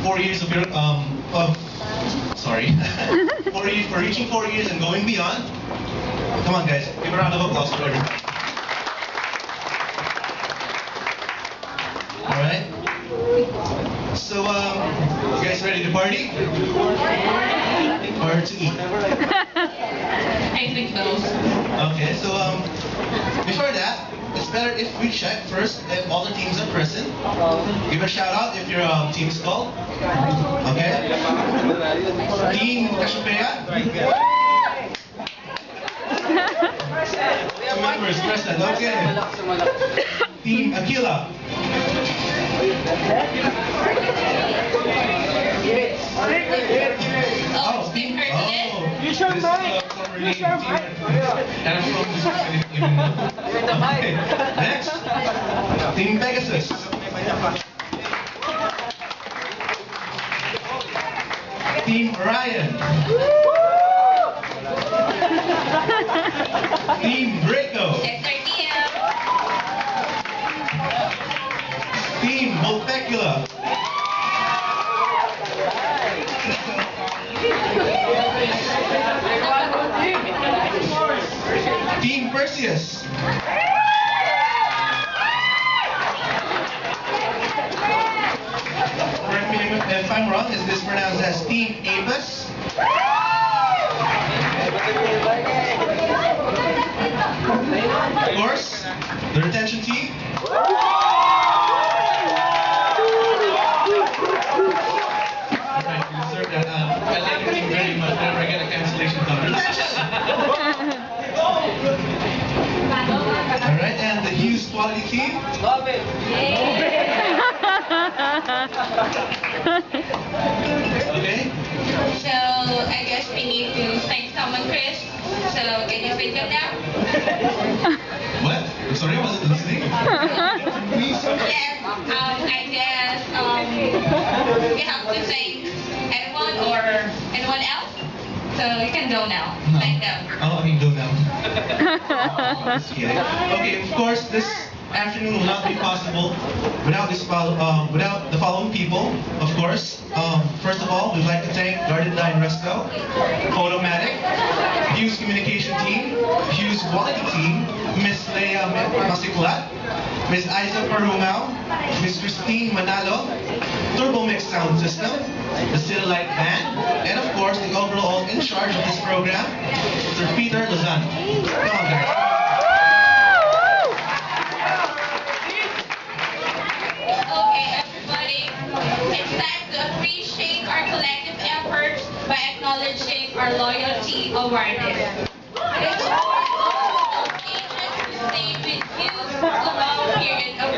4 years sorry, for reaching 4 years and going beyond. Come on, guys, give a round of applause for everybody. All right. So, you guys ready to party? Or to eat? I think those. Okay, so before that, it's better if we check first if all the teams are present. Give a shout out if your team is called. Okay? Team Cassiopeia. 2 members present, okay. Team Aquila. Oh, Team Use your mic. Use your mic. And I'm from this even okay. Next, Team Pegasus. Team Orion. Team Draco. Team Volpecula. Team Perseus. Correct me if I'm wrong, is this pronounced as Team Apus? Of course, the retention team. Alright, you deserve that. I like your team very much. Whenever I get a cancellation code. Alright, and the Hughes quality team. Love it. Okay. So I guess we need to thank someone, Chris. So can you pick up now? What? I'm sorry, I wasn't listening. Please. Yes. I guess we have to thank anyone or anyone else. So you can go now. No. Thank them. Oh, I mean, go now. Just kidding. Okay, of course, this afternoon will not be possible without without the following people. Of course, first of all, we'd like to thank Garden Dine Resto, Photomatic, Hughes Communication Team, Hughes Quality Team, Miss Leia Masikulat, Miss Isa Parumao, Miss Christine Manalo, Turbo Mix Sound System, the City Light Band, and of course, the overall in charge of this program, Mr. Peter Lozano. Come on, guys. Okay, everybody. It's time to appreciate our collective efforts by acknowledging our loyalty awareness. It's for those agents who stayed with you for a long period of